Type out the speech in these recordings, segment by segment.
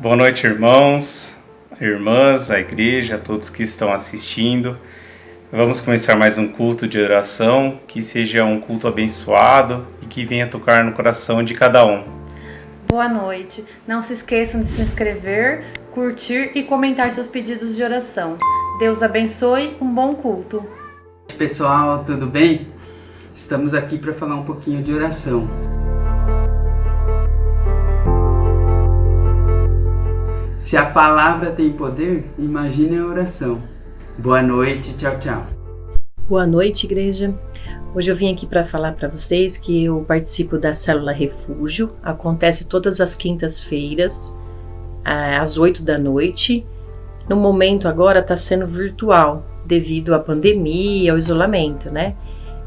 Boa noite, irmãos, irmãs, a igreja, a todos que estão assistindo. Vamos começar mais um culto de oração, que seja um culto abençoado e que venha tocar no coração de cada um. Boa noite. Não se esqueçam de se inscrever, curtir e comentar seus pedidos de oração. Deus abençoe, um bom culto. Pessoal, tudo bem? Estamos aqui para falar um pouquinho de oração. Se a palavra tem poder, imagine a oração. Boa noite, tchau, tchau. Boa noite, igreja. Hoje eu vim aqui para falar para vocês que eu participo da Célula Refúgio. Acontece todas as quintas-feiras, às 8 da noite. No momento agora está sendo virtual, devido à pandemia, ao isolamento, né?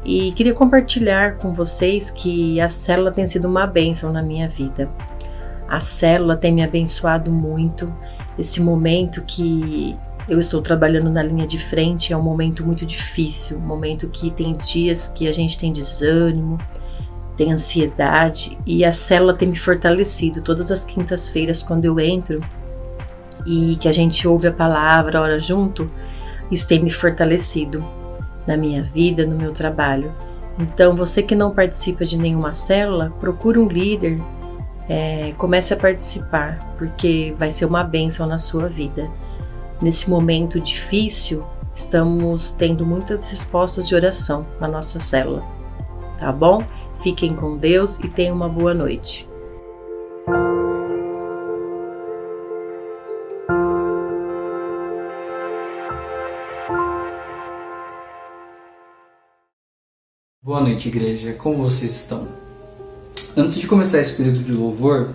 E queria compartilhar com vocês que a célula tem sido uma bênção na minha vida. A célula tem me abençoado muito. Esse momento que eu estou trabalhando na linha de frente é um momento muito difícil, um momento que tem dias que a gente tem desânimo, tem ansiedade, e a célula tem me fortalecido. Todas as quintas-feiras, quando eu entro e que a gente ouve a palavra, ora junto, isso tem me fortalecido na minha vida, no meu trabalho. Então, você que não participa de nenhuma célula, procure um líder, comece a participar, porque vai ser uma bênção na sua vida. Nesse momento difícil, estamos tendo muitas respostas de oração na nossa célula, tá bom? Fiquem com Deus e tenham uma boa noite. Boa noite, igreja. Como vocês estão? Antes de começar esse período de louvor,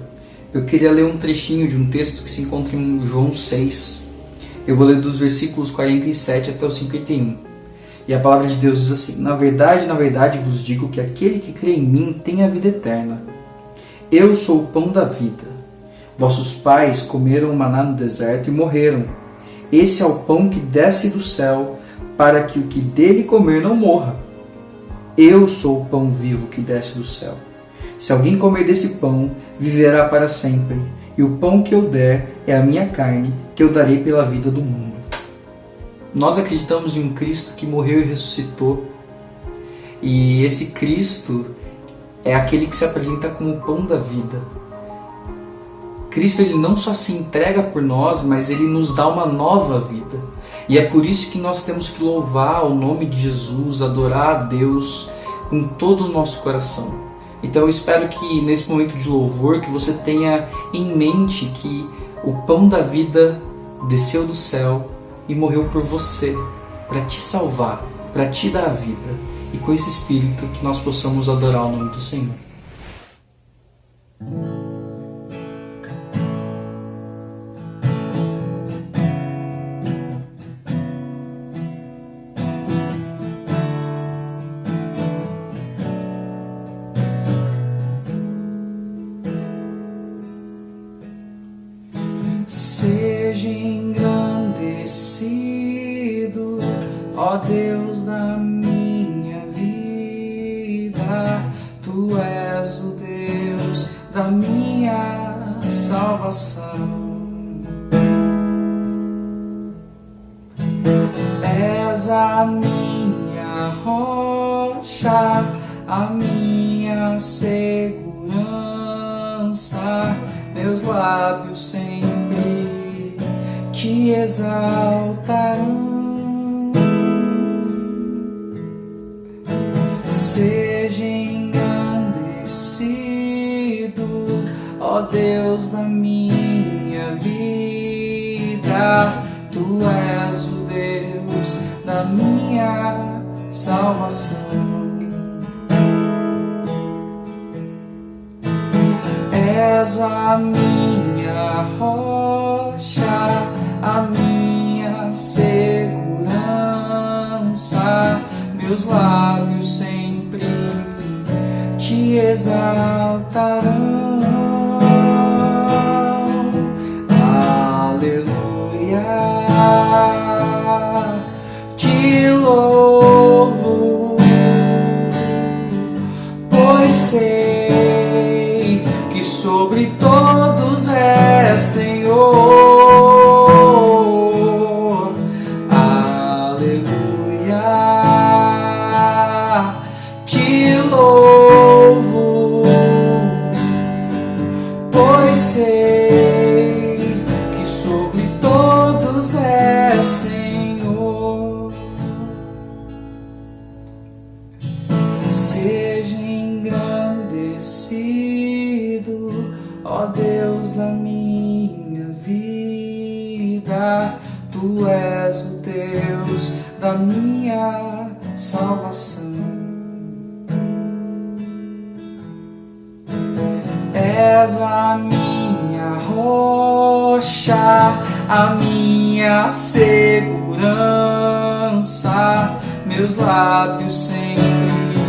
eu queria ler um trechinho de um texto que se encontra em João 6. Eu vou ler dos versículos 47 até o 51. E a palavra de Deus diz assim: na verdade vos digo que aquele que crê em mim tem a vida eterna. Eu sou o pão da vida. Vossos pais comeram maná no deserto e morreram. Esse é o pão que desce do céu, para que o que dele comer não morra. Eu sou o pão vivo que desce do céu. Se alguém comer desse pão, viverá para sempre. E o pão que eu der é a minha carne, que eu darei pela vida do mundo. Nós acreditamos em um Cristo que morreu e ressuscitou. E esse Cristo é aquele que se apresenta como o pão da vida. Cristo, ele não só se entrega por nós, mas ele nos dá uma nova vida. E é por isso que nós temos que louvar o nome de Jesus, adorar a Deus com todo o nosso coração. Então eu espero que nesse momento de louvor que você tenha em mente que o pão da vida desceu do céu e morreu por você, para te salvar, para te dar a vida. E com esse espírito que nós possamos adorar o nome do Senhor. Seja engrandecido, ó Deus da minha vida. Tu és o Deus da minha salvação. És a minha rocha, a minha segurança. Meus lábios sempre te exaltarão. Seja engrandecido, ó Deus da minha vida. Tu és o Deus da minha salvação. És a minha rocha, a minha segurança. Meus lábios sempre te exaltarão. Aleluia, te louvo, pois sei que sobre todos é Senhor. louvo, pois sei que sobre todos é Senhor. Seja engrandecido, ó Deus, na minha vida. Tu és o Deus da minha salvação. És a minha rocha, a minha segurança. Meus lábios sempre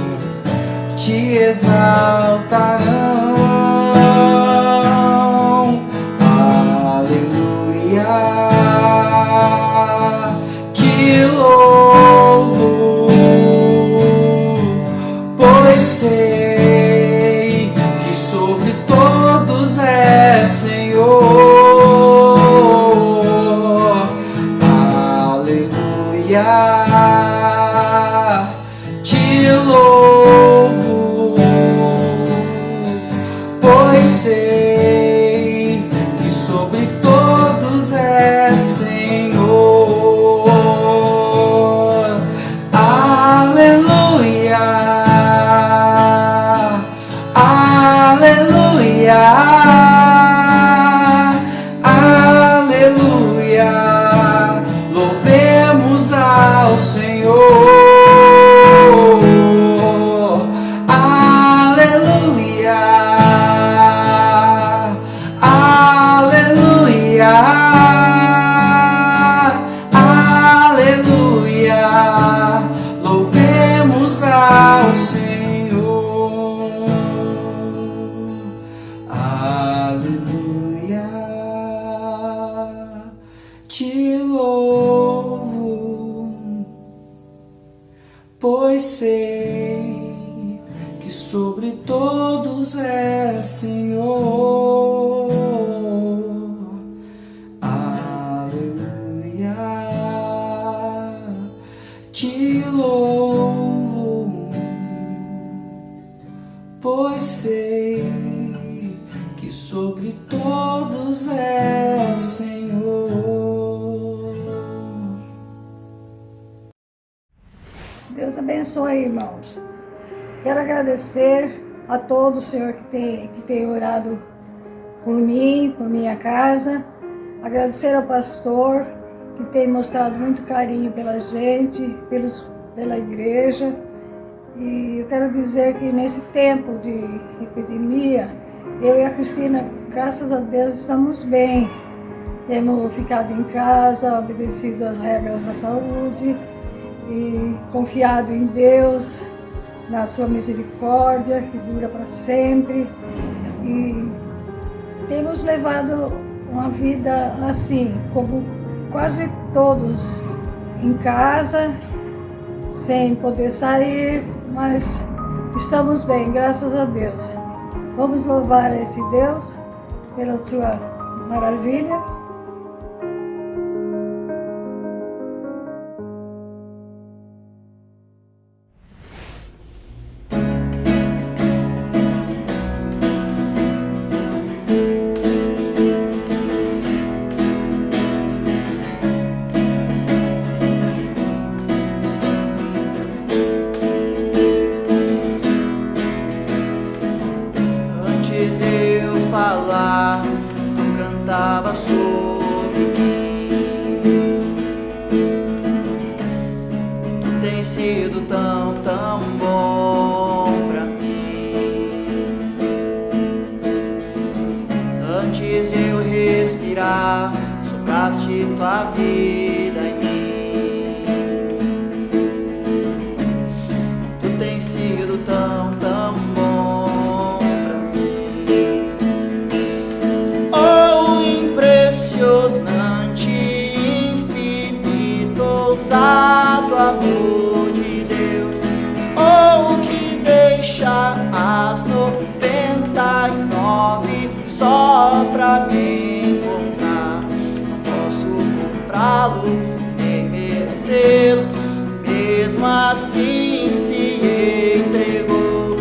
te exaltarão. Aleluia. Te louvo, pois sei que sobre todos é Senhor. Aleluia. Te louvo, pois sei que sobre todos é Senhor. Aleluia, aleluia, aleluia. Louvemos ao Senhor. Aleluia, aleluia, aleluia. Louvemos ao Senhor. Aleluia. Te louvo, pois sei que sobre todos é Senhor. Aleluia. Te louvo, pois sei que sobre todos é Senhor. Deus abençoe, irmãos. Quero agradecer a todos, Senhor, que tem orado por mim, por minha casa. Agradecer ao pastor, que tem mostrado muito carinho pela gente, pela igreja. E eu quero dizer que nesse tempo de epidemia, eu e a Cristina, graças a Deus, estamos bem. Temos ficado em casa, obedecido às regras da saúde e confiado em Deus, na sua misericórdia, que dura para sempre. E temos levado uma vida assim, como quase todos, em casa, sem poder sair, mas estamos bem, graças a Deus. Vamos louvar esse Deus pela sua maravilha. Cantava sobre mim. Tu tens sido tão, tão bom pra mim. Antes de eu respirar, sopraste tua vida em mim. Tu tens sido tão, tão bom pra mim. Impressionante, infinito, ousado amor de Deus, oh, que deixa as 99 só pra me encontrar. Não posso comprá-lo, nem merecê-lo, mesmo assim se entregou.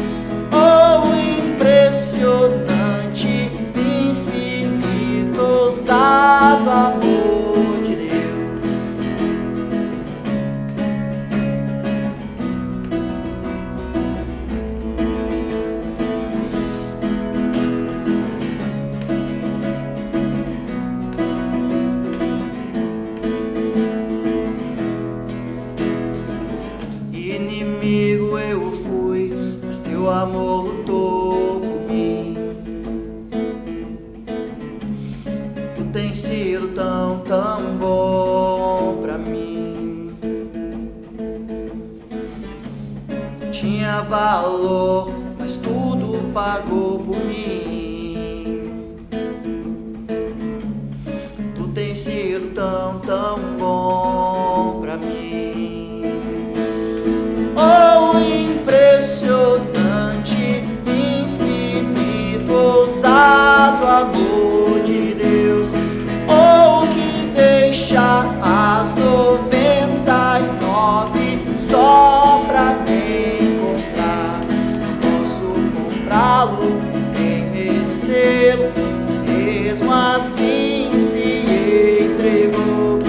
teu amor lutou por mim. Tu tens sido tão, tão bom pra mim. Tinha valor, mas tudo pagou por mim. Tu tens sido tão, tão bom pra mim. Oh, impressionante, infinito, ousado amor de Deus. Oh, que deixa as 99 só pra me encontrar. Não posso comprá-lo, nem merecê-lo, mesmo assim se entregou.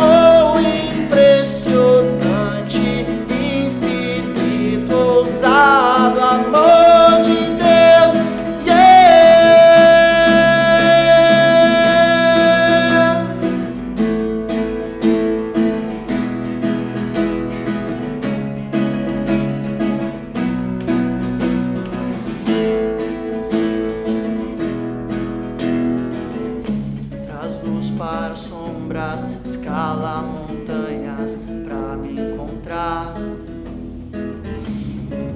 Oh, impressionante, infinito, ousado amor de Deus. Yeah! Traz luz para sombras, escala montanhas pra me encontrar.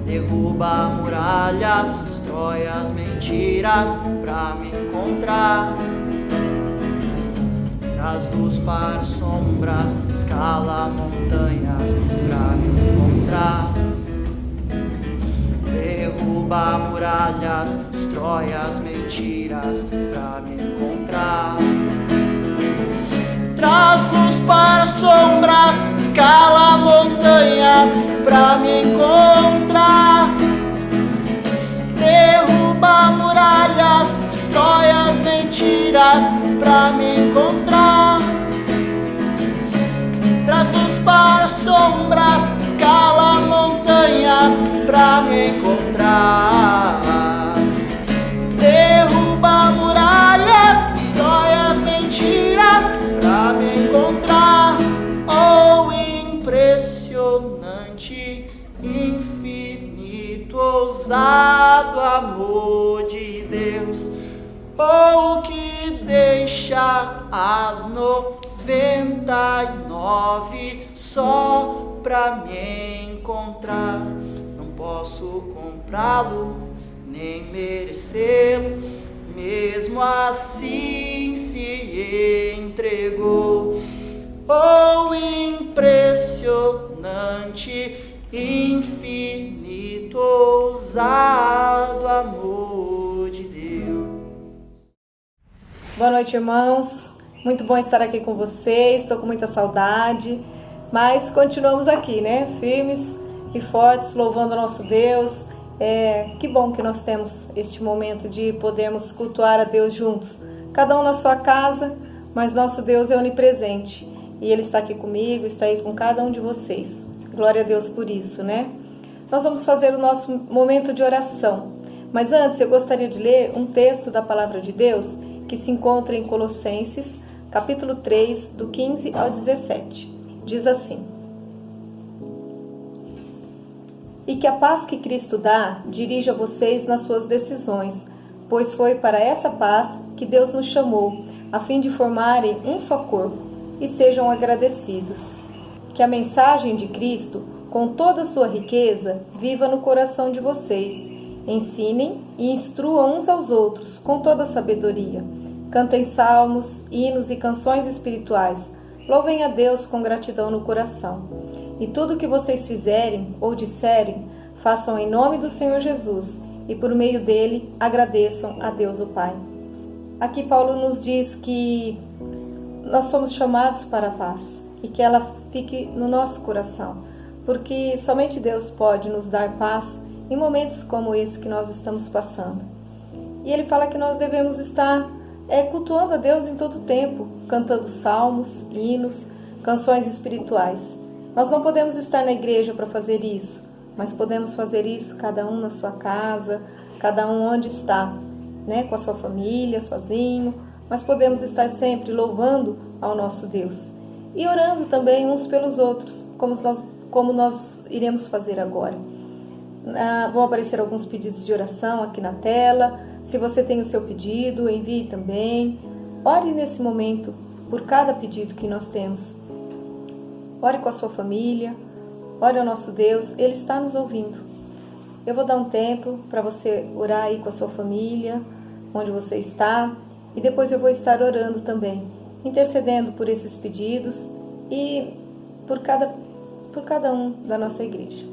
Derruba muralhas, destrói as mentiras pra me encontrar. Traz luz para sombras, escala montanhas pra me encontrar. Derruba muralhas, destrói as mentiras pra me encontrar. Traz luz para sombras, escala montanhas pra me encontrar. Derruba muralhas, destrói as mentiras pra me encontrar. Traz luz para sombras, escala montanhas pra me encontrar. Derruba muralhas, destrói as mentiras pra me encontrar. Oh, impressionante, infinito, ousado amor de Deus. Oh, que deixa as 99 só pra me encontrar. Não posso comprá-lo, nem merecê-lo, mesmo assim se entregou. Oh, impressionante, infinito, ousado amor de Deus. Boa noite, irmãos. Muito bom estar aqui com vocês. Estou com muita saudade, mas continuamos aqui, né? Firmes e fortes, louvando o nosso Deus. Que bom que nós temos este momento de podermos cultuar a Deus juntos. Cada um na sua casa, mas nosso Deus é onipresente. E Ele está aqui comigo, está aí com cada um de vocês. Glória a Deus por isso, né? Nós vamos fazer o nosso momento de oração. Mas antes eu gostaria de ler um texto da Palavra de Deus que se encontra em Colossenses, capítulo 3, do 15 ao 17. Diz assim: E que a paz que Cristo dá dirija vocês nas suas decisões, pois foi para essa paz que Deus nos chamou, a fim de formarem um só corpo, e sejam agradecidos. Que a mensagem de Cristo, com toda a sua riqueza, viva no coração de vocês. Ensinem e instruam uns aos outros com toda a sabedoria. Cantem salmos, hinos e canções espirituais. Louvem a Deus com gratidão no coração. E tudo o que vocês fizerem ou disserem, façam em nome do Senhor Jesus, e por meio dele agradeçam a Deus o Pai. Aqui Paulo nos diz que nós somos chamados para a paz e que ela fique no nosso coração, porque somente Deus pode nos dar paz em momentos como esse que nós estamos passando. E ele fala que nós devemos estar cultuando a Deus em todo o tempo, cantando salmos, hinos, canções espirituais. Nós não podemos estar na igreja para fazer isso, mas podemos fazer isso cada um na sua casa, cada um onde está, né? Com a sua família, sozinho, mas podemos estar sempre louvando ao nosso Deus e orando também uns pelos outros, como nós iremos fazer agora. vão aparecer alguns pedidos de oração aqui na tela. Se você tem o seu pedido, envie também. Ore nesse momento por cada pedido que nós temos. Ore com a sua família, ore ao nosso Deus, Ele está nos ouvindo. Eu vou dar um tempo para você orar aí com a sua família, onde você está, e depois eu vou estar orando também, intercedendo por esses pedidos e por cada um da nossa igreja.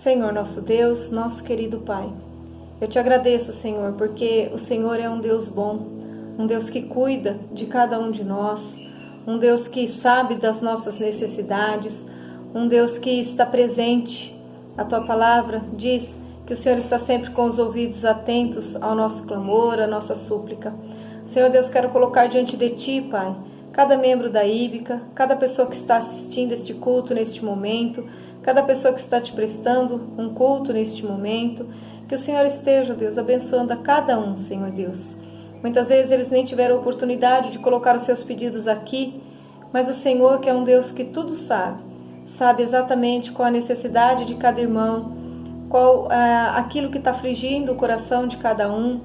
Senhor nosso Deus, nosso querido Pai, eu te agradeço, Senhor, porque o Senhor é um Deus bom, um Deus que cuida de cada um de nós, um Deus que sabe das nossas necessidades, um Deus que está presente. A tua palavra diz que o Senhor está sempre com os ouvidos atentos ao nosso clamor, à nossa súplica. Senhor Deus, quero colocar diante de ti, Pai, cada membro da Íbica, cada pessoa que está assistindo este culto neste momento, cada pessoa que está te prestando um culto neste momento, que o Senhor esteja, Deus, abençoando a cada um, Senhor Deus. Muitas vezes eles nem tiveram oportunidade de colocar os seus pedidos aqui, mas o Senhor, que é um Deus que tudo sabe, sabe exatamente qual a necessidade de cada irmão, qual aquilo que está afligindo o coração de cada um,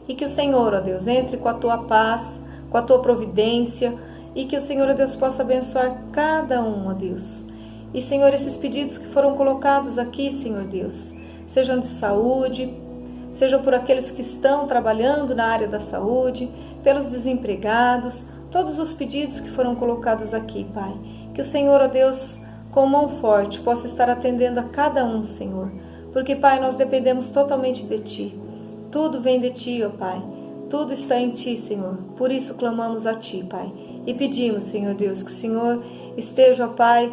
e que o Senhor, ó Deus, entre com a tua paz, com a tua providência, e que o Senhor, ó Deus, possa abençoar cada um, ó Deus. E, Senhor, esses pedidos que foram colocados aqui, Senhor Deus, sejam de saúde, sejam por aqueles que estão trabalhando na área da saúde, pelos desempregados, todos os pedidos que foram colocados aqui, Pai. Que o Senhor, ó Deus, com mão forte, possa estar atendendo a cada um, Senhor. Porque, Pai, nós dependemos totalmente de Ti. Tudo vem de Ti, ó Pai. Tudo está em Ti, Senhor. Por isso clamamos a Ti, Pai. E pedimos, Senhor Deus, que o Senhor esteja, ó Pai,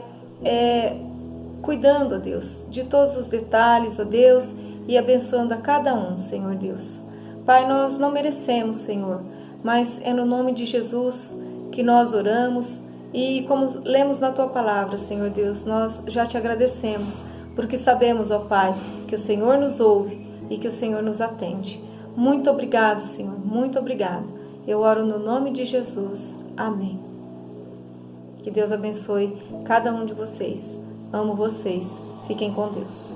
cuidando, ó Deus, de todos os detalhes, ó Deus, e abençoando a cada um, Senhor Deus. Pai, nós não merecemos, Senhor, mas é no nome de Jesus que nós oramos e como lemos na Tua palavra, Senhor Deus, nós já Te agradecemos, porque sabemos, ó Pai, que o Senhor nos ouve e que o Senhor nos atende. Muito obrigado, Senhor, muito obrigado. Eu oro no nome de Jesus. Amém. Que Deus abençoe cada um de vocês. Amo vocês. Fiquem com Deus.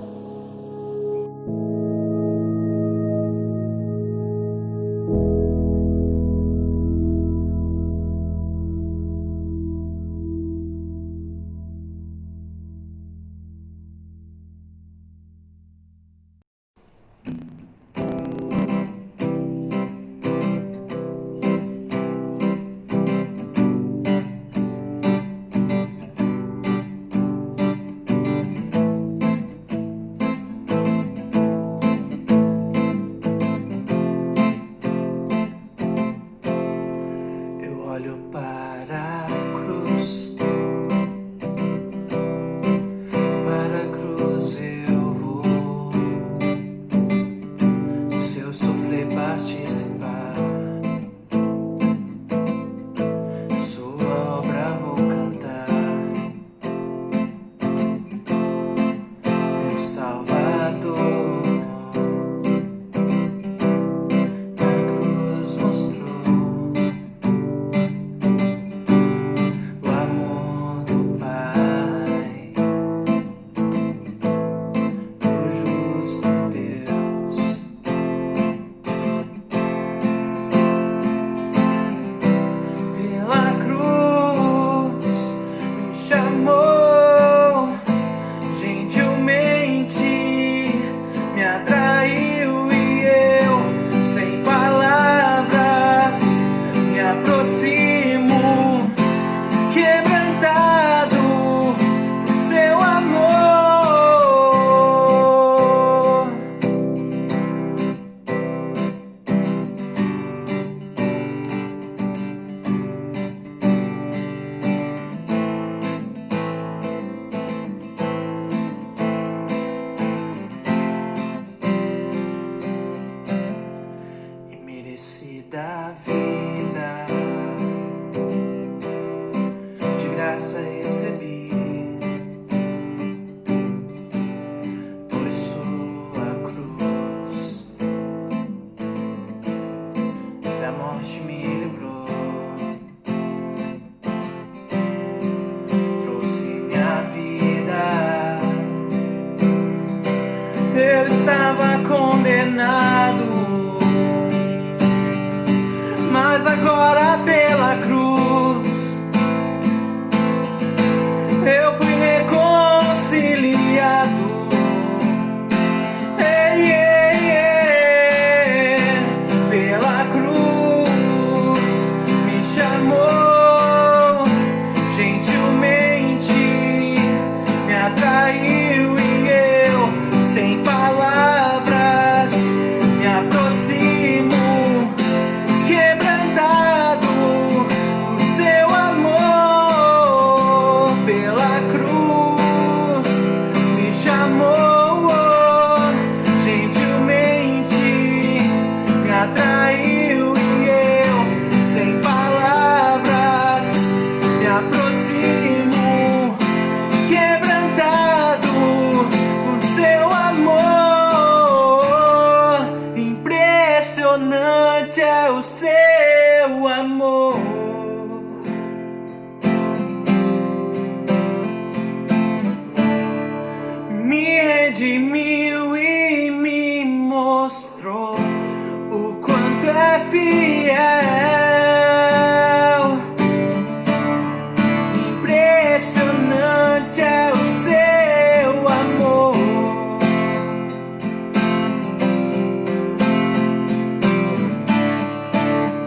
para a cruz. Para a cruz eu vou, do seu sofrer participar, da sua obra vou cantar. Meu Salvador na cruz mostrou o amor do Pai, do justo Deus. Pela cruz me chamou, gentilmente me atraiu e eu, sem palavras, me aproximo, quebrantado por seu amor. Imerecida vida, de graça recebi, pois sua cruz da morte me livrou, trouxe minha vida. Eu estava condenado, mas agora pela cruz eu fui reconciliado. Ei, ei, ei, pela cruz me chamou, gentilmente me atraiu e eu, sem palavras, me aproximo, quebrantado por seu amor. Pela cruz me chamou, gentilmente me atraiu e eu, sem palavras, me aproximo, quebrantado por seu amor. Impressionante é o seu amor. Me redimiu e me mostrou o quanto é fiel. Impressionante é o seu amor.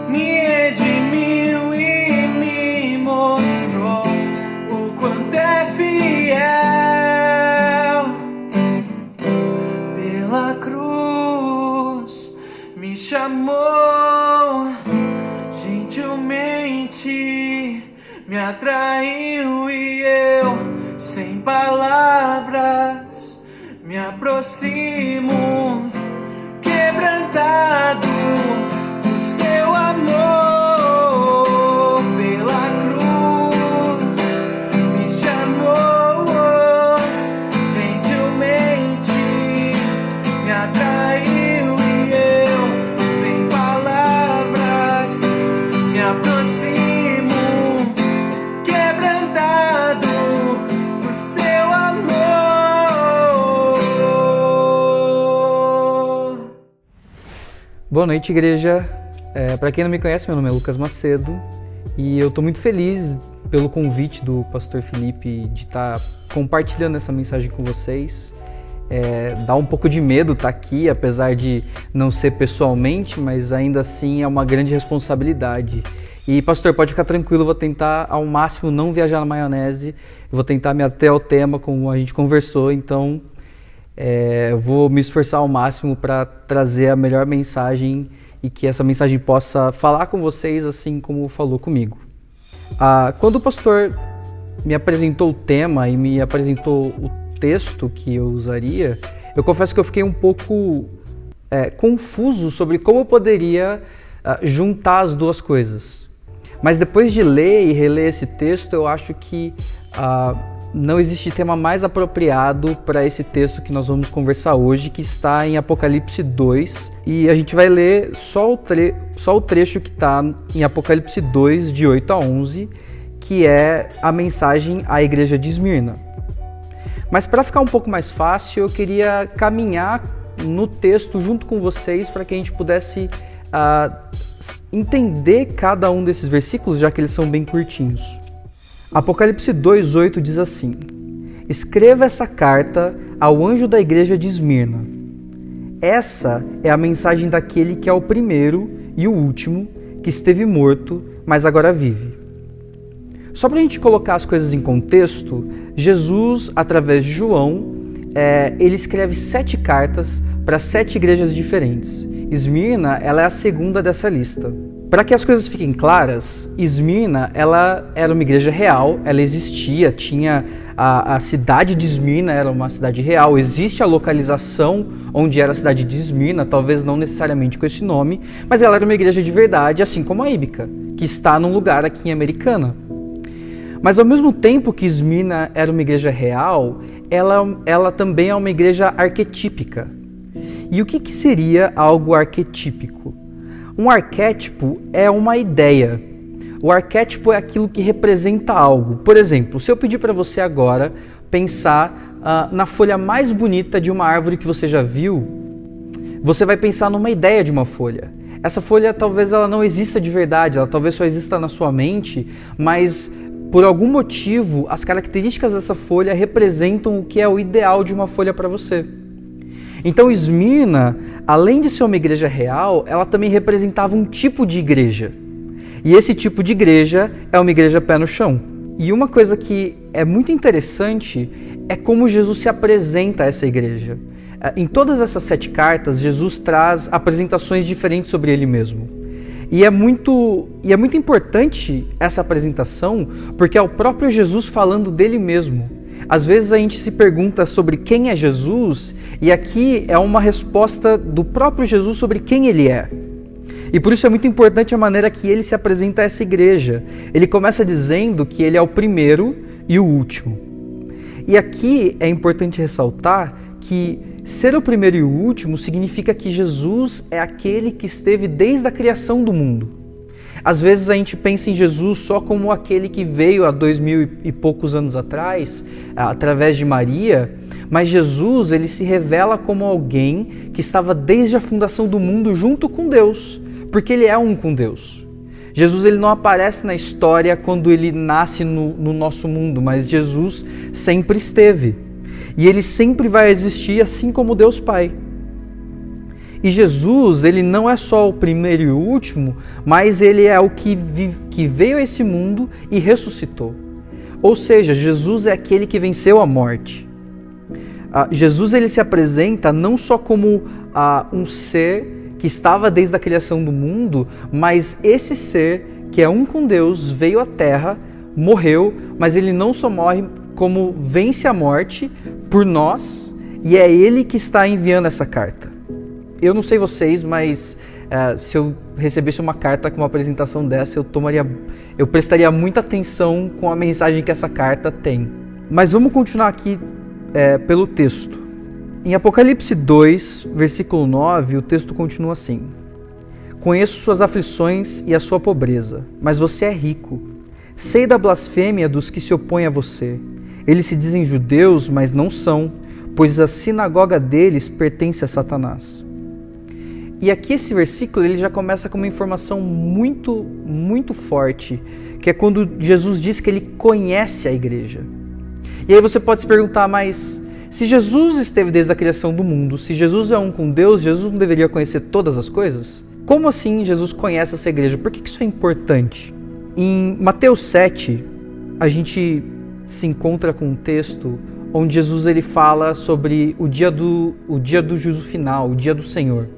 Me redimiu e me mostrou o quanto é fiel. Pela cruz me chamou, gentilmente me atraiu e eu, sem palavras, me aproximo, quebrantado por seu amor. Pela cruz me chamou, gentilmente me atraiu e eu, sem palavras, me aproximo, quebrantado por seu amor. Boa noite, igreja. Para quem não me conhece, meu nome é Lucas Macedo e eu estou muito feliz pelo convite do pastor Felipe de estar compartilhando essa mensagem com vocês. Dá um pouco de medo estar aqui, apesar de não ser pessoalmente, mas ainda assim é uma grande responsabilidade. E pastor, pode ficar tranquilo, eu vou tentar ao máximo não viajar na maionese, eu vou tentar me ater ao tema como a gente conversou, então eu vou me esforçar ao máximo para trazer a melhor mensagem e que essa mensagem possa falar com vocês assim como falou comigo. Quando o pastor me apresentou o tema e me apresentou o texto que eu usaria, eu confesso que eu fiquei um pouco confuso sobre como eu poderia juntar as duas coisas. Mas depois de ler e reler esse texto, eu acho que não existe tema mais apropriado para esse texto que nós vamos conversar hoje, que está em Apocalipse 2, e a gente vai ler só o trecho que está em Apocalipse 2, de 8 a 11, que é a mensagem à igreja de Esmirna. Mas para ficar um pouco mais fácil, eu queria caminhar no texto junto com vocês para que a gente pudesse entender cada um desses versículos, já que eles são bem curtinhos. Apocalipse 2:8 diz assim: escreva essa carta ao anjo da igreja de Esmirna. Essa é a mensagem daquele que é o primeiro e o último, que esteve morto, mas agora vive. Só para a gente colocar as coisas em contexto, Jesus, através de João, ele escreve 7 cartas para 7 igrejas diferentes. Esmirna, ela é a segunda dessa lista. Para que as coisas fiquem claras, Esmirna, ela era uma igreja real, ela existia, tinha a cidade de Esmirna, era uma cidade real, existe a localização onde era a cidade de Esmirna, talvez não necessariamente com esse nome, mas ela era uma igreja de verdade, assim como a Íbica, que está num lugar aqui em Americana. Mas ao mesmo tempo que Esmirna era uma igreja real, ela também é uma igreja arquetípica. E o que seria algo arquetípico? Um arquétipo é uma ideia. O arquétipo é aquilo que representa algo. Por exemplo, se eu pedir para você agora pensar na folha mais bonita de uma árvore que você já viu, você vai pensar numa ideia de uma folha. Essa folha talvez ela não exista de verdade, ela talvez só exista na sua mente, mas por algum motivo as características dessa folha representam o que é o ideal de uma folha para você. Então Esmirna, além de ser uma igreja real, ela também representava um tipo de igreja. E esse tipo de igreja é uma igreja pé no chão. E uma coisa que é muito interessante é como Jesus se apresenta a essa igreja. Em todas essas 7 cartas, Jesus traz apresentações diferentes sobre ele mesmo. E é muito importante essa apresentação, porque é o próprio Jesus falando dele mesmo. Às vezes a gente se pergunta sobre quem é Jesus, e aqui é uma resposta do próprio Jesus sobre quem ele é. E por isso é muito importante a maneira que ele se apresenta a essa igreja. Ele começa dizendo que ele é o primeiro e o último. E aqui é importante ressaltar que ser o primeiro e o último significa que Jesus é aquele que esteve desde a criação do mundo. Às vezes a gente pensa em Jesus só como aquele que veio há 2000 e poucos anos atrás, através de Maria, mas Jesus ele se revela como alguém que estava desde a fundação do mundo junto com Deus, porque ele é um com Deus. Jesus ele não aparece na história quando ele nasce no nosso mundo, mas Jesus sempre esteve. E ele sempre vai existir assim como Deus Pai. E Jesus, ele não é só o primeiro e o último, mas ele é o que veio a esse mundo e ressuscitou. Ou seja, Jesus é aquele que venceu a morte. Jesus ele se apresenta não só como um ser que estava desde a criação do mundo, mas esse ser que é um com Deus, veio à Terra, morreu, mas ele não só morre, como vence a morte por nós, e é ele que está enviando essa carta. Eu não sei vocês, mas se eu recebesse uma carta com uma apresentação dessa, eu prestaria muita atenção com a mensagem que essa carta tem. Mas vamos continuar aqui pelo texto. Em Apocalipse 2, versículo 9, o texto continua assim: conheço suas aflições e a sua pobreza, mas você é rico. Sei da blasfêmia dos que se opõem a você. Eles se dizem judeus, mas não são, pois a sinagoga deles pertence a Satanás. E aqui esse versículo ele já começa com uma informação muito, muito forte, que é quando Jesus diz que ele conhece a igreja. E aí você pode se perguntar, mas se Jesus esteve desde a criação do mundo, se Jesus é um com Deus, Jesus não deveria conhecer todas as coisas? Como assim Jesus conhece essa igreja? Por que isso é importante? Em Mateus 7, a gente se encontra com um texto onde Jesus ele fala sobre o dia do juízo final, o dia do Senhor.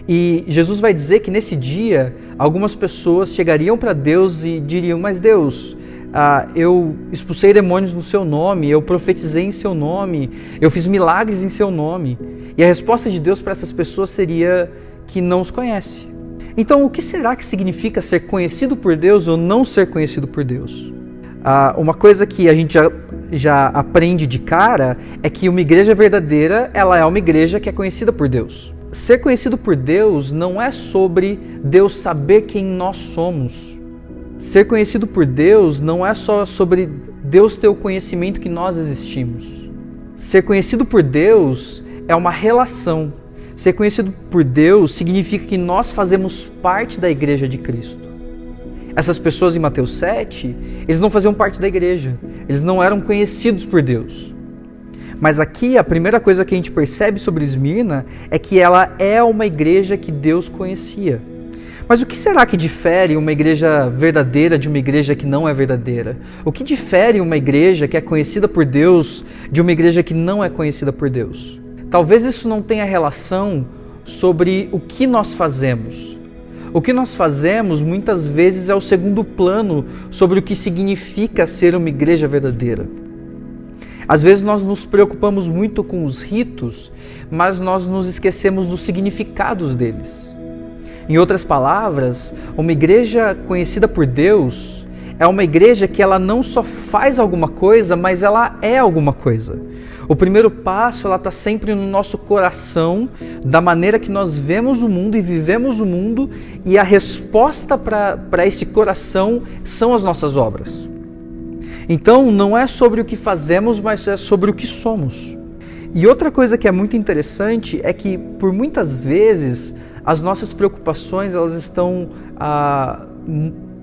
E Jesus vai dizer que nesse dia, algumas pessoas chegariam para Deus e diriam: mas Deus, eu expulsei demônios no seu nome, eu profetizei em seu nome, eu fiz milagres em seu nome. E a resposta de Deus para essas pessoas seria que não os conhece. Então, o que será que significa ser conhecido por Deus ou não ser conhecido por Deus? Uma coisa que a gente já aprende de cara é que uma igreja verdadeira, ela é uma igreja que é conhecida por Deus. Ser conhecido por Deus não é sobre Deus saber quem nós somos. Ser conhecido por Deus não é só sobre Deus ter o conhecimento que nós existimos. Ser conhecido por Deus é uma relação. Ser conhecido por Deus significa que nós fazemos parte da igreja de Cristo. Essas pessoas em Mateus 7, eles não faziam parte da igreja. Eles não eram conhecidos por Deus. Mas aqui a primeira coisa que a gente percebe sobre Esmirna é que ela é uma igreja que Deus conhecia. Mas o que será que difere uma igreja verdadeira de uma igreja que não é verdadeira? O que difere uma igreja que é conhecida por Deus de uma igreja que não é conhecida por Deus? Talvez isso não tenha relação sobre o que nós fazemos. O que nós fazemos muitas vezes é o segundo plano sobre o que significa ser uma igreja verdadeira. Às vezes nós nos preocupamos muito com os ritos, mas nós nos esquecemos dos significados deles. Em outras palavras, uma igreja conhecida por Deus é uma igreja que ela não só faz alguma coisa, mas ela é alguma coisa. O primeiro passo está sempre no nosso coração, da maneira que nós vemos o mundo e vivemos o mundo, e a resposta para esse coração são as nossas obras. Então, não é sobre o que fazemos, mas é sobre o que somos. E outra coisa que é muito interessante é que, por muitas vezes, as nossas preocupações elas estão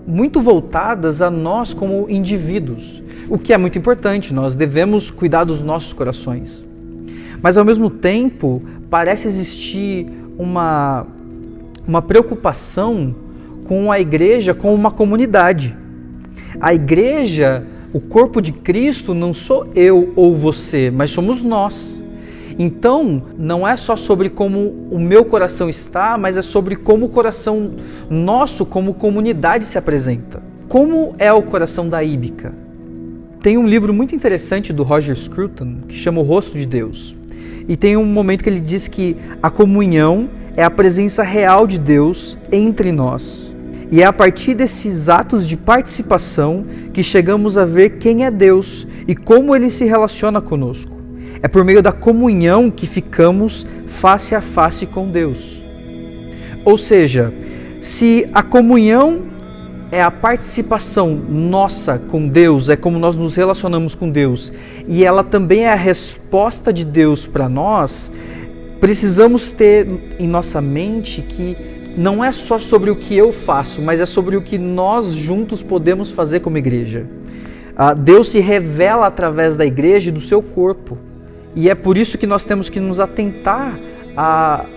muito voltadas a nós como indivíduos, o que é muito importante. Nós devemos cuidar dos nossos corações. Mas, ao mesmo tempo, parece existir uma preocupação com a igreja como uma comunidade. A igreja, o corpo de Cristo, não sou eu ou você, mas somos nós. Então, não é só sobre como o meu coração está, mas é sobre como o coração nosso, como comunidade, se apresenta. Como é o coração da Íbica? Tem um livro muito interessante do Roger Scruton, que chama O Rosto de Deus. E tem um momento que ele diz que a comunhão é a presença real de Deus entre nós. E é a partir desses atos de participação que chegamos a ver quem é Deus e como Ele se relaciona conosco. É por meio da comunhão que ficamos face a face com Deus. Ou seja, se a comunhão é a participação nossa com Deus, é como nós nos relacionamos com Deus, e ela também é a resposta de Deus para nós, precisamos ter em nossa mente que não é só sobre o que eu faço, mas é sobre o que nós juntos podemos fazer como igreja. Deus se revela através da igreja e do seu corpo. E é por isso que nós temos que nos atentar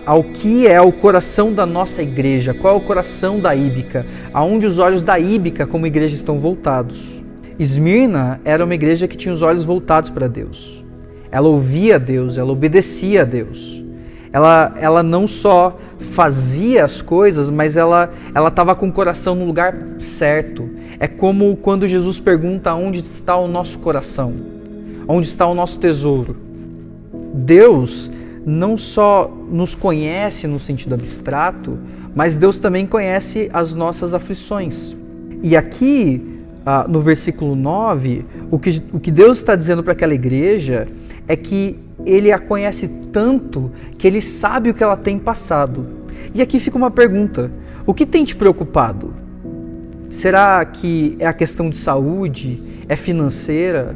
ao que é o coração da nossa igreja, qual é o coração da Íbica, aonde os olhos da Íbica como igreja estão voltados. Esmirna era uma igreja que tinha os olhos voltados para Deus. Ela ouvia a Deus, ela obedecia a Deus. Ela não só fazia as coisas, mas ela estava com o coração no lugar certo. É como quando Jesus pergunta onde está o nosso coração, onde está o nosso tesouro. Deus não só nos conhece no sentido abstrato, mas Deus também conhece as nossas aflições. E aqui, no versículo 9, o que Deus está dizendo para aquela igreja é que Ele a conhece tanto que Ele sabe o que ela tem passado. E aqui fica uma pergunta: o que tem te preocupado? Será que é a questão de saúde? É financeira?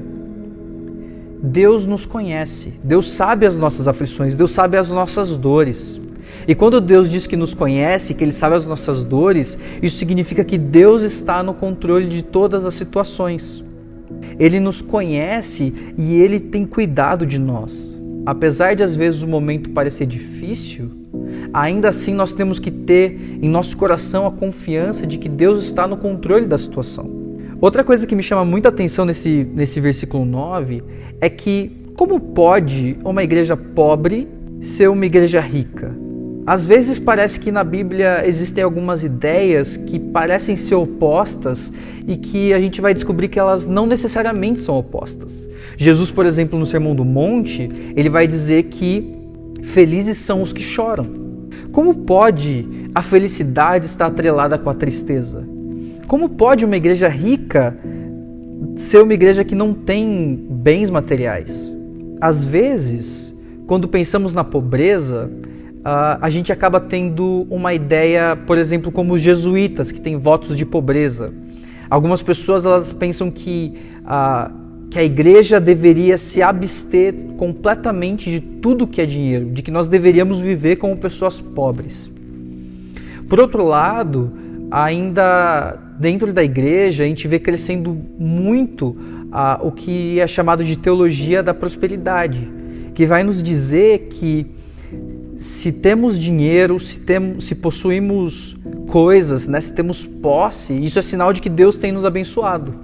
Deus nos conhece, Deus sabe as nossas aflições, Deus sabe as nossas dores. E quando Deus diz que nos conhece, que Ele sabe as nossas dores, isso significa que Deus está no controle de todas as situações. Ele nos conhece e Ele tem cuidado de nós. Apesar de às vezes o momento parecer difícil, ainda assim nós temos que ter em nosso coração a confiança de que Deus está no controle da situação. Outra coisa que me chama muita atenção nesse versículo 9 é que como pode uma igreja pobre ser uma igreja rica? Às vezes parece que na Bíblia existem algumas ideias que parecem ser opostas e que a gente vai descobrir que elas não necessariamente são opostas. Jesus, por exemplo, no Sermão do Monte, ele vai dizer que felizes são os que choram. Como pode a felicidade estar atrelada com a tristeza? Como pode uma igreja rica ser uma igreja que não tem bens materiais? Às vezes, quando pensamos na pobreza, a gente acaba tendo uma ideia, por exemplo, como os jesuítas, que têm votos de pobreza. Algumas pessoas elas pensam que a igreja deveria se abster completamente de tudo que é dinheiro, de que nós deveríamos viver como pessoas pobres. Por outro lado, ainda dentro da igreja, a gente vê crescendo muito o que é chamado de teologia da prosperidade, que vai nos dizer que se temos dinheiro, se possuímos coisas, né, se temos posse, isso é sinal de que Deus tem nos abençoado.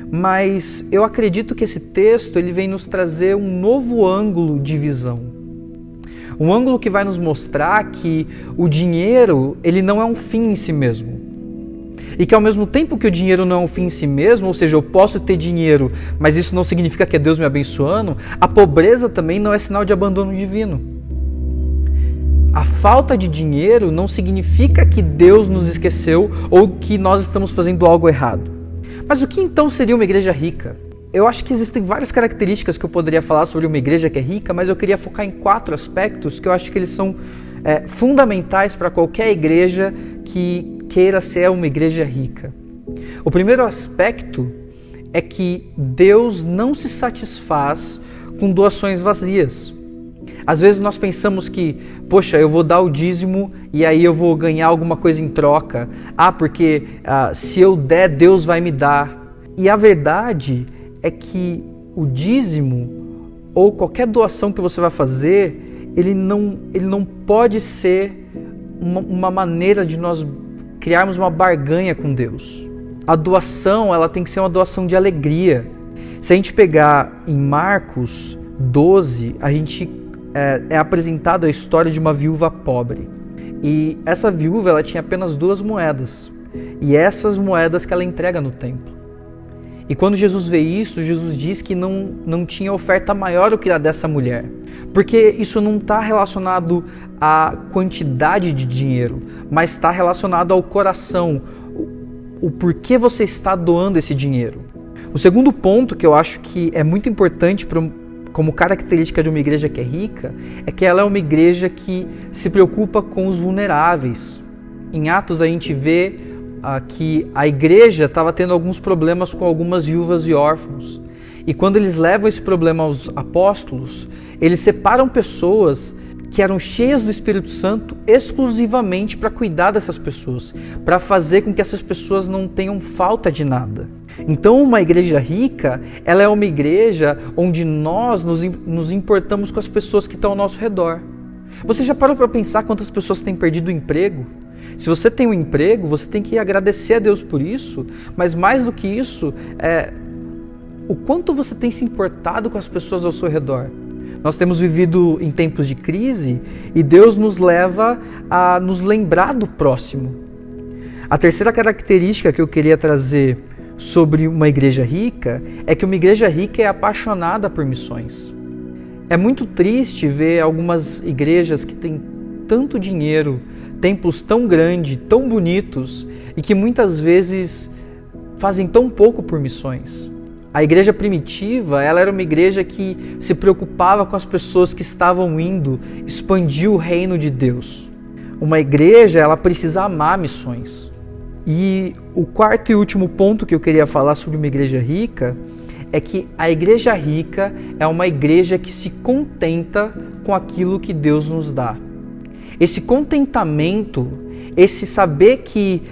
Mas eu acredito que esse texto ele vem nos trazer um novo ângulo de visão. Um ângulo que vai nos mostrar que o dinheiro ele não é um fim em si mesmo. E que ao mesmo tempo que o dinheiro não é um fim em si mesmo, ou seja, eu posso ter dinheiro, mas isso não significa que é Deus me abençoando, a pobreza também não é sinal de abandono divino. A falta de dinheiro não significa que Deus nos esqueceu ou que nós estamos fazendo algo errado. Mas o que então seria uma igreja rica? Eu acho que existem várias características que eu poderia falar sobre uma igreja que é rica, mas eu queria focar em 4 aspectos que eu acho que eles são fundamentais para qualquer igreja que queira ser uma igreja rica. O primeiro aspecto é que Deus não se satisfaz com doações vazias. Às vezes nós pensamos que, poxa, eu vou dar o dízimo e aí eu vou ganhar alguma coisa em troca. Porque se eu der, Deus vai me dar. E a verdade é que o dízimo ou qualquer doação que você vai fazer, ele não pode ser uma maneira de nós criarmos uma barganha com Deus. A doação ela tem que ser uma doação de alegria. Se a gente pegar em Marcos 12, a gente é apresentado a história de uma viúva pobre. E essa viúva ela tinha apenas 2 moedas. E essas moedas que ela entrega no templo. E quando Jesus vê isso, Jesus diz que não tinha oferta maior do que a dessa mulher. Porque isso não está relacionado à quantidade de dinheiro, mas está relacionado ao coração. O porquê você está doando esse dinheiro. O segundo ponto que eu acho que é muito importante como característica de uma igreja que é rica, é que ela é uma igreja que se preocupa com os vulneráveis. Em Atos a gente vê que a igreja estava tendo alguns problemas com algumas viúvas e órfãos. E quando eles levam esse problema aos apóstolos, eles separam pessoas que eram cheias do Espírito Santo exclusivamente para cuidar dessas pessoas, para fazer com que essas pessoas não tenham falta de nada. Então uma igreja rica, ela é uma igreja onde nós nos importamos com as pessoas que estão ao nosso redor. Você já parou para pensar quantas pessoas têm perdido o emprego? Se você tem um emprego, você tem que agradecer a Deus por isso, mas mais do que isso, o quanto você tem se importado com as pessoas ao seu redor. Nós temos vivido em tempos de crise e Deus nos leva a nos lembrar do próximo. A terceira característica que eu queria trazer sobre uma igreja rica é que uma igreja rica é apaixonada por missões. É muito triste ver algumas igrejas que têm tanto dinheiro, templos tão grandes, tão bonitos e que muitas vezes fazem tão pouco por missões. A igreja primitiva, ela era uma igreja que se preocupava com as pessoas que estavam indo expandir o reino de Deus. Uma igreja, ela precisa amar missões. E o quarto e último ponto que eu queria falar sobre uma igreja rica é que a igreja rica é uma igreja que se contenta com aquilo que Deus nos dá. Esse contentamento, esse saber que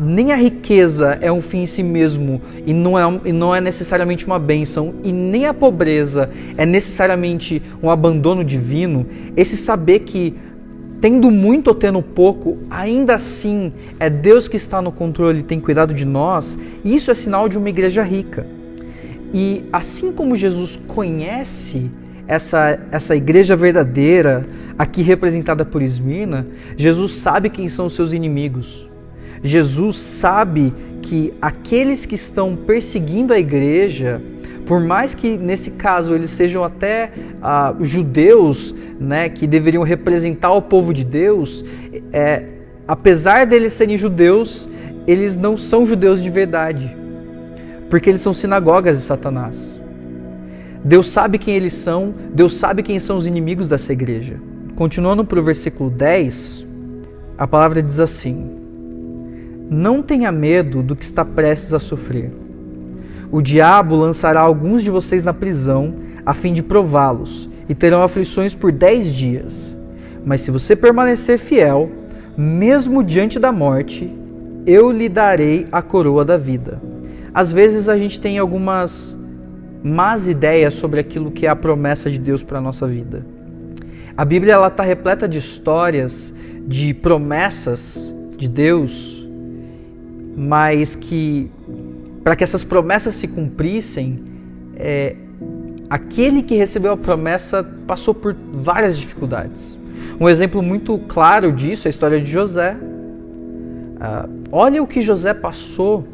nem a riqueza é um fim em si mesmo e não é necessariamente uma bênção, e nem a pobreza é necessariamente um abandono divino, esse saber que tendo muito ou tendo pouco, ainda assim é Deus que está no controle e tem cuidado de nós, isso é sinal de uma igreja rica. E assim como Jesus conhece essa igreja verdadeira, aqui representada por Esmirna, Jesus sabe quem são os seus inimigos. Jesus sabe que aqueles que estão perseguindo a igreja, por mais que nesse caso eles sejam até judeus, né, que deveriam representar o povo de Deus, apesar deles serem judeus, eles não são judeus de verdade, porque eles são sinagogas de Satanás. Deus sabe quem eles são, Deus sabe quem são os inimigos dessa igreja. Continuando para o versículo 10, a palavra diz assim: não tenha medo do que está prestes a sofrer. O diabo lançará alguns de vocês na prisão, a fim de prová-los, e terão aflições por 10 dias. Mas se você permanecer fiel, mesmo diante da morte, eu lhe darei a coroa da vida. Às vezes a gente tem algumas más ideias sobre aquilo que é a promessa de Deus para a nossa vida. A Bíblia está repleta de histórias, de promessas de Deus, mas que, para que essas promessas se cumprissem, aquele que recebeu a promessa passou por várias dificuldades. Um exemplo muito claro disso é a história de José. Olha o que José passou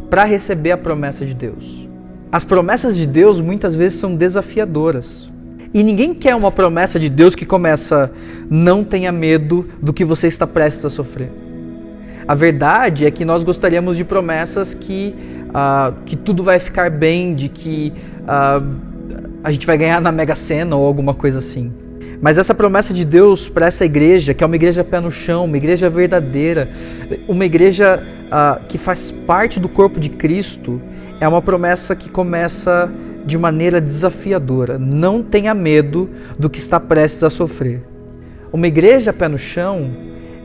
para receber a promessa de Deus. As promessas de Deus muitas vezes são desafiadoras. E ninguém quer uma promessa de Deus que começa: não tenha medo do que você está prestes a sofrer. A verdade é que nós gostaríamos de promessas que tudo vai ficar bem, de que a gente vai ganhar na Mega Sena ou alguma coisa assim. Mas essa promessa de Deus para essa igreja, que é uma igreja pé no chão, uma igreja verdadeira, uma igreja que faz parte do corpo de Cristo, é uma promessa que começa de maneira desafiadora. Não tenha medo do que está prestes a sofrer. Uma igreja pé no chão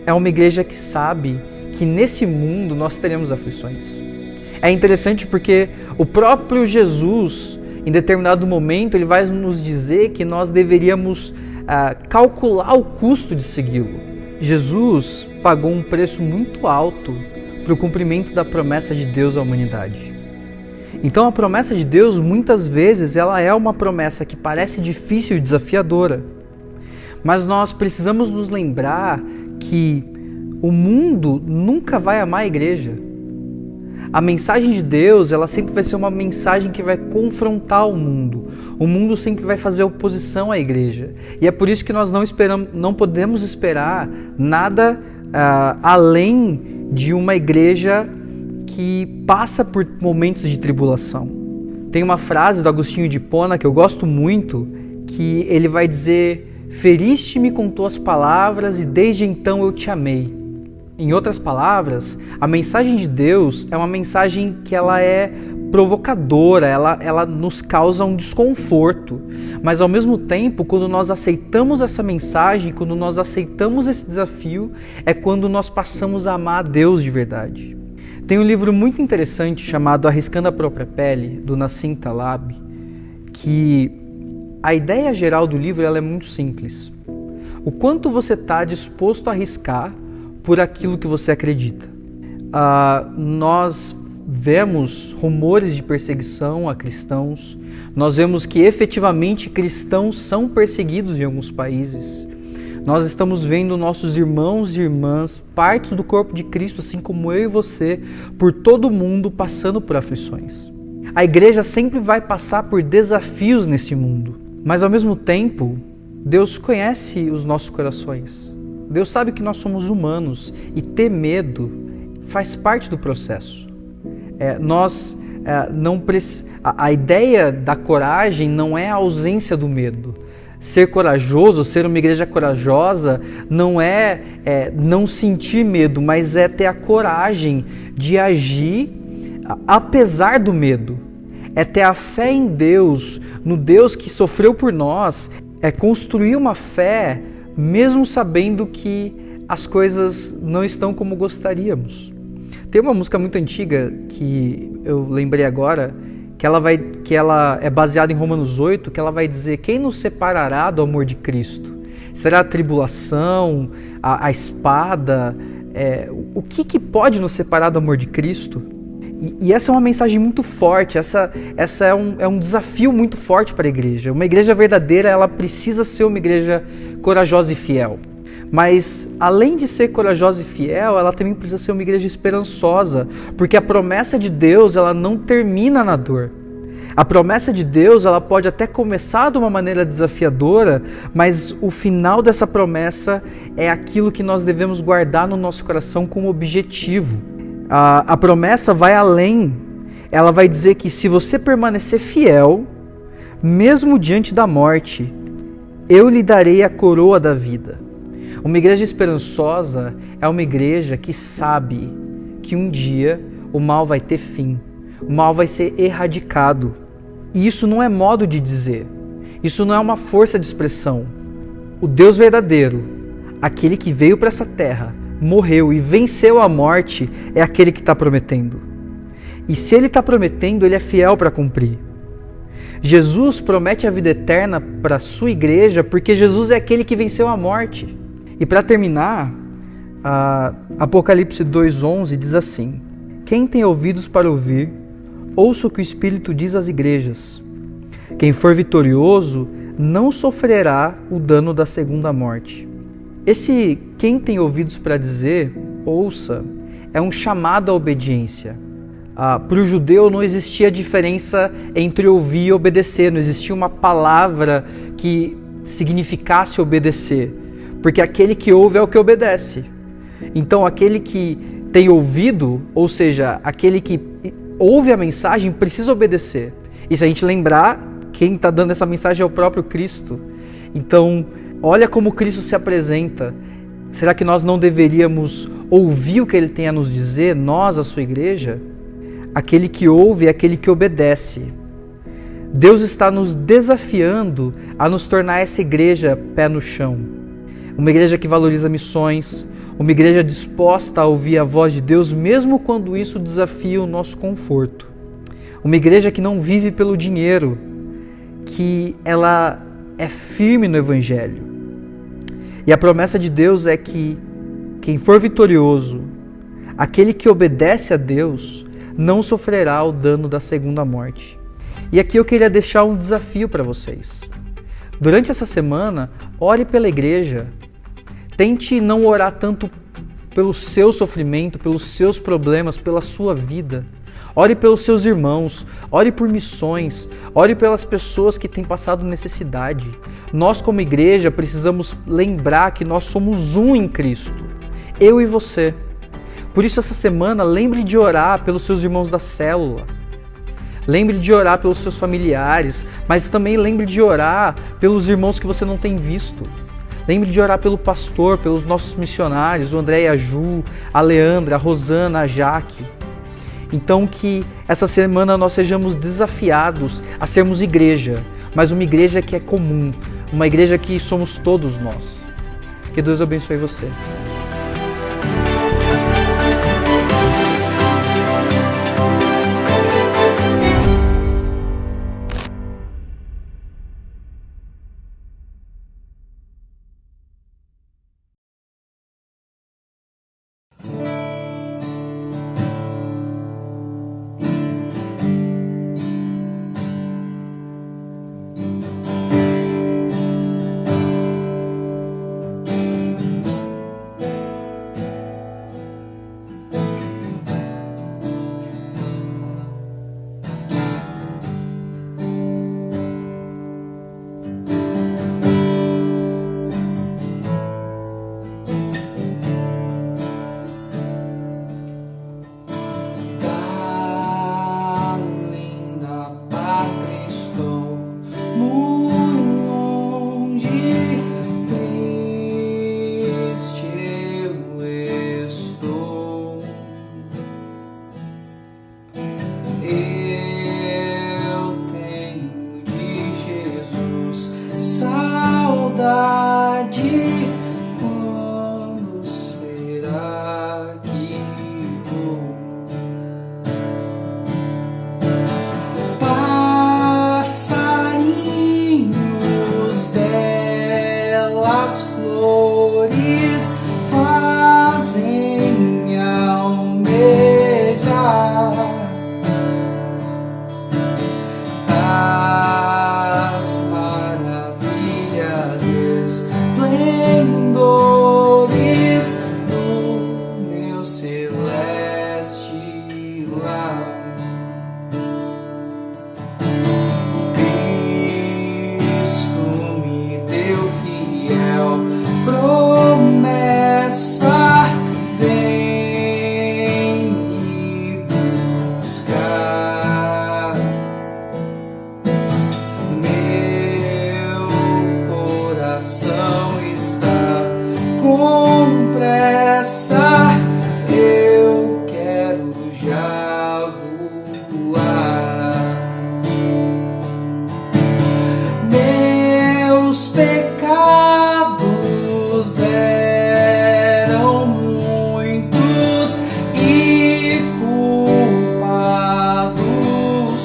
é uma igreja que sabe que nesse mundo nós teremos aflições. É interessante porque o próprio Jesus, em determinado momento, ele vai nos dizer que nós deveríamos calcular o custo de segui-lo. Jesus pagou um preço muito alto para o cumprimento da promessa de Deus à humanidade. Então a promessa de Deus, muitas vezes, ela é uma promessa que parece difícil e desafiadora. Mas nós precisamos nos lembrar que o mundo nunca vai amar a igreja. A mensagem de Deus, ela sempre vai ser uma mensagem que vai confrontar o mundo. O mundo sempre vai fazer oposição à igreja. E é por isso que nós não podemos esperar nada além de uma igreja que passa por momentos de tribulação. Tem uma frase do Agostinho de Hipona que eu gosto muito, que ele vai dizer: feriste-me com tuas palavras e desde então eu te amei. Em outras palavras, a mensagem de Deus é uma mensagem que ela é provocadora, ela nos causa um desconforto. Mas ao mesmo tempo, quando nós aceitamos essa mensagem, quando nós aceitamos esse desafio, é quando nós passamos a amar a Deus de verdade. Tem um livro muito interessante chamado Arriscando a Própria Pele, do Nassim Taleb, que a ideia geral do livro ela é muito simples. O quanto você está disposto a arriscar por aquilo que você acredita. Nós vemos rumores de perseguição a cristãos, nós vemos que efetivamente cristãos são perseguidos em alguns países. Nós estamos vendo nossos irmãos e irmãs, partes do corpo de Cristo, assim como eu e você, por todo o mundo passando por aflições. A igreja sempre vai passar por desafios nesse mundo, mas ao mesmo tempo, Deus conhece os nossos corações. Deus sabe que nós somos humanos e ter medo faz parte do processo. A ideia da coragem não é a ausência do medo. Ser corajoso, ser uma igreja corajosa, não é não sentir medo, mas é ter a coragem de agir apesar do medo. É ter a fé em Deus, no Deus que sofreu por nós, é construir uma fé mesmo sabendo que as coisas não estão como gostaríamos. Tem uma música muito antiga que eu lembrei agora, que ela é baseada em Romanos 8, que ela vai dizer: quem nos separará do amor de Cristo? Será a tribulação, a espada? O que pode nos separar do amor de Cristo? E essa é uma mensagem muito forte, essa é um desafio muito forte para a igreja. Uma igreja verdadeira, ela precisa ser uma igreja corajosa e fiel. Mas, além de ser corajosa e fiel, ela também precisa ser uma igreja esperançosa, porque a promessa de Deus, ela não termina na dor. A promessa de Deus, ela pode até começar de uma maneira desafiadora, mas o final dessa promessa é aquilo que nós devemos guardar no nosso coração como objetivo. A promessa vai além. Ela vai dizer que se você permanecer fiel, mesmo diante da morte, eu lhe darei a coroa da vida. Uma igreja esperançosa é uma igreja que sabe que um dia o mal vai ter fim, o mal vai ser erradicado. E isso não é modo de dizer, isso não é uma força de expressão. O Deus verdadeiro, aquele que veio para essa terra, morreu e venceu a morte, é aquele que está prometendo. E se ele está prometendo, ele é fiel para cumprir. Jesus promete a vida eterna para a sua igreja porque Jesus é aquele que venceu a morte. E para terminar, Apocalipse 2:11 diz assim: quem tem ouvidos para ouvir, ouça o que o Espírito diz às igrejas. Quem for vitorioso não sofrerá o dano da segunda morte. Esse quem tem ouvidos para dizer, ouça, é um chamado à obediência. Para o judeu não existia diferença entre ouvir e obedecer, não existia uma palavra que significasse obedecer, porque aquele que ouve é o que obedece. Então aquele que tem ouvido, ou seja, aquele que ouve a mensagem, precisa obedecer. E se a gente lembrar, quem está dando essa mensagem é o próprio Cristo. Então, olha como Cristo se apresenta. Será que nós não deveríamos ouvir o que Ele tem a nos dizer, nós, a sua igreja? Aquele que ouve é aquele que obedece. Deus está nos desafiando a nos tornar essa igreja pé no chão. Uma igreja que valoriza missões, uma igreja disposta a ouvir a voz de Deus, mesmo quando isso desafia o nosso conforto. Uma igreja que não vive pelo dinheiro, que ela é firme no Evangelho. E a promessa de Deus é que quem for vitorioso, aquele que obedece a Deus, não sofrerá o dano da segunda morte. E aqui eu queria deixar um desafio para vocês. Durante essa semana, ore pela igreja. Tente não orar tanto pelo seu sofrimento, pelos seus problemas, pela sua vida. Ore pelos seus irmãos, ore por missões, ore pelas pessoas que têm passado necessidade. Nós, como igreja, precisamos lembrar que nós somos um em Cristo, eu e você. Por isso, essa semana, lembre de orar pelos seus irmãos da célula. Lembre de orar pelos seus familiares, mas também lembre de orar pelos irmãos que você não tem visto. Lembre de orar pelo pastor, pelos nossos missionários, o André e a Ju, a Leandra, a Rosana, a Jaque. Então que essa semana nós sejamos desafiados a sermos igreja, mas uma igreja que é comum, uma igreja que somos todos nós. Que Deus abençoe você.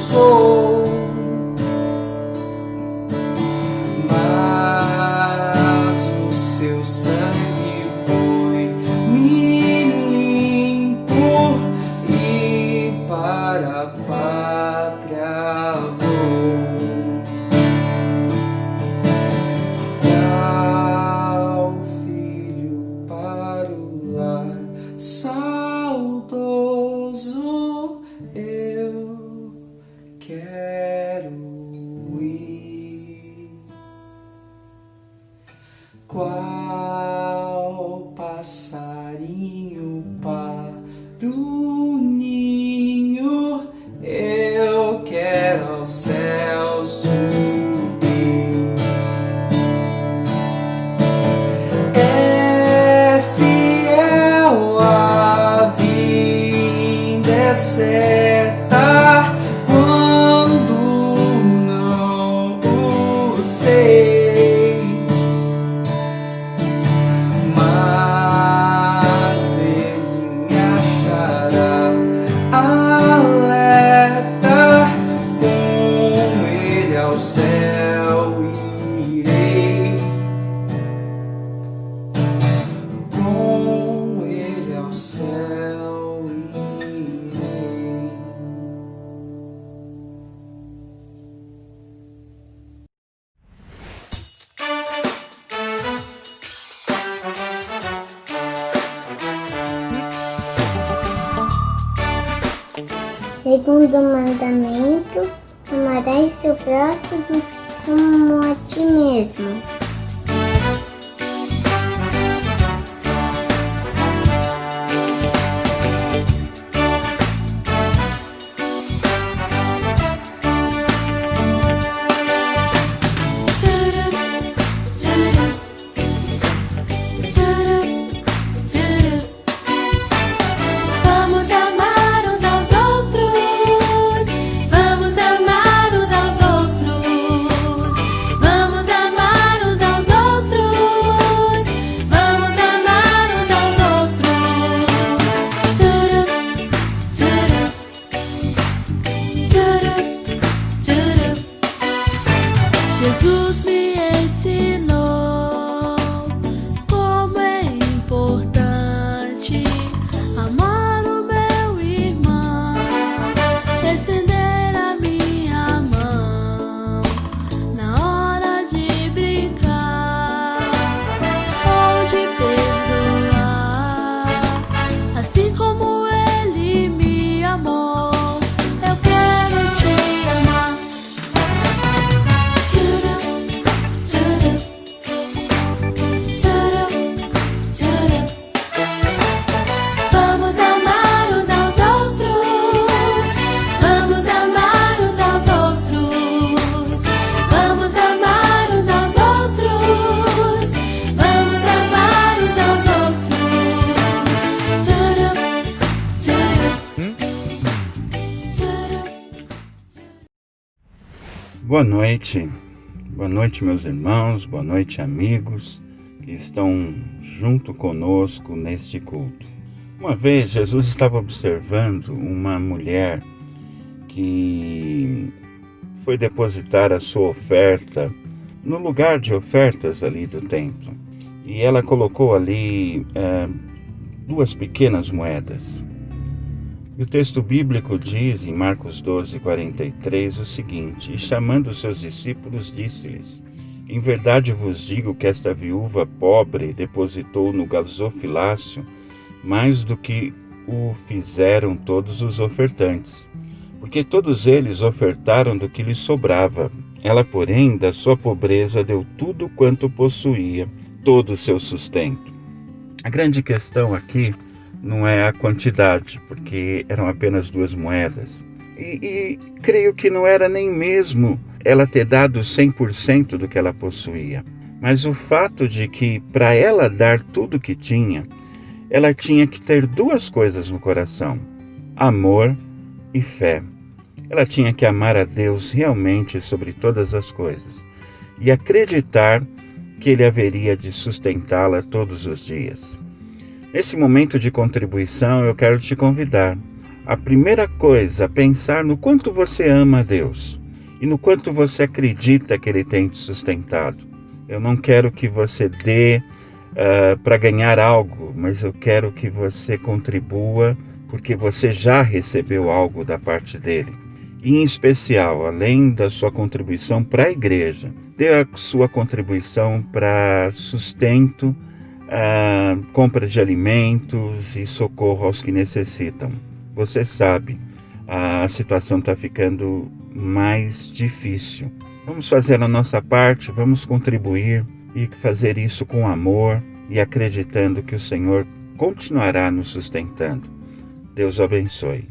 sou, mas o seu sangue foi me limpo e para a pátria vou. Ao filho para o lar saudoso eu quero ir. Qual passarinho para o ninho eu quero ao céu subir. É fiel a vinda, é certa quando não o sei, mas ele me achará alerta, com ele ao céu irei, com ele ao céu irei. Segundo mandamento, amarás seu próximo como a ti mesmo. Vamos amar uns aos outros, vamos amar uns aos outros, vamos amar uns aos outros, vamos amar uns aos outros. Tchuru, tchuru, tchuru, tchuru. Jesus me ensinou como é importante amar o meu irmão, estender a minha mão na hora de brincar ou de perdoar, assim como ele me amou. Eu quero te amar. Tchuru, tchuru, tchuru, tchuru. Vamos amar uns aos outros, vamos amar uns aos outros, vamos amar uns aos outros, vamos amar uns aos outros. Tchuru, tchuru, tchuru. Boa noite meus irmãos, boa noite amigos que estão junto conosco neste culto. Uma vez Jesus estava observando uma mulher que foi depositar a sua oferta no lugar de ofertas ali do templo. E ela colocou ali 2 pequenas moedas. E o texto bíblico diz em Marcos 12:43 o seguinte: E chamando os seus discípulos, disse-lhes: Em verdade vos digo que esta viúva pobre depositou no gasofilácio mais do que o fizeram todos os ofertantes, porque todos eles ofertaram do que lhes sobrava. Ela, porém, da sua pobreza deu tudo quanto possuía, todo o seu sustento. A grande questão aqui não é a quantidade, porque eram apenas 2 moedas. E creio que não era nem mesmo ela ter dado 100% do que ela possuía, mas o fato de que, para ela dar tudo o que tinha, ela tinha que ter 2 coisas no coração: amor e fé. Ela tinha que amar a Deus realmente sobre todas as coisas e acreditar que Ele haveria de sustentá-la todos os dias. Nesse momento de contribuição, eu quero te convidar a primeira coisa a pensar no quanto você ama a Deus e no quanto você acredita que Ele tem te sustentado. Eu não quero que você dê para ganhar algo, mas eu quero que você contribua porque você já recebeu algo da parte dele. E, em especial, além da sua contribuição para a igreja, dê a sua contribuição para sustento, compra de alimentos e socorro aos que necessitam. Você sabe, a situação está ficando mais difícil. Vamos fazer a nossa parte, vamos contribuir e fazer isso com amor e acreditando que o Senhor continuará nos sustentando. Deus o abençoe.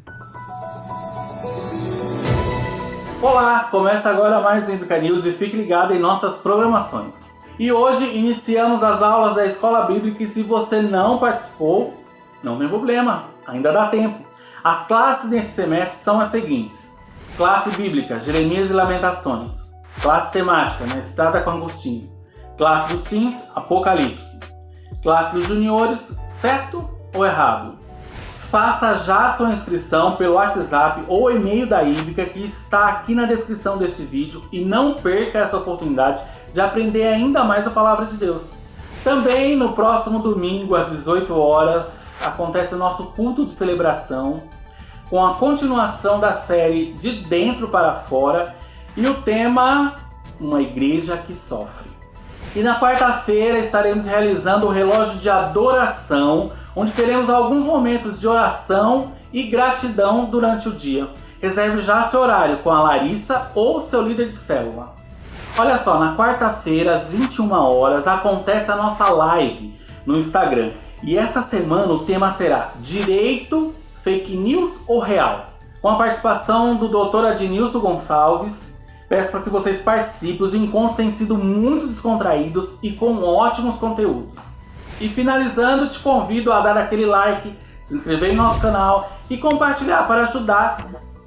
Olá, começa agora mais um Bíblica News e fique ligado em nossas programações. E hoje iniciamos as aulas da Escola Bíblica e se você não participou, não tem problema, ainda dá tempo. As classes nesse semestre são as seguintes: classe bíblica, Jeremias e Lamentações; classe temática, Na Estrada com Agostinho; classe dos teens, Apocalipse; classe dos juniores, Certo ou Errado. Faça já sua inscrição pelo WhatsApp ou e-mail da Íblica que está aqui na descrição desse vídeo e não perca essa oportunidade de aprender ainda mais a Palavra de Deus. Também no próximo domingo às 18 horas acontece o nosso culto de celebração com a continuação da série De Dentro para Fora e o tema Uma Igreja que Sofre. E na quarta-feira estaremos realizando o relógio de adoração, onde teremos alguns momentos de oração e gratidão durante o dia. Reserve já seu horário com a Larissa ou seu líder de célula. Olha só, na quarta-feira, às 21 horas, acontece a nossa live no Instagram. E essa semana o tema será Direito, Fake News ou Real? Com a participação do Dr. Adnilson Gonçalves. Peço para que vocês participem, os encontros têm sido muito descontraídos e com ótimos conteúdos. E finalizando, te convido a dar aquele like, se inscrever em nosso canal e compartilhar para ajudar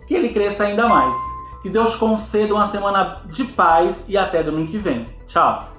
que ele cresça ainda mais. Que Deus te conceda uma semana de paz e até domingo que vem. Tchau!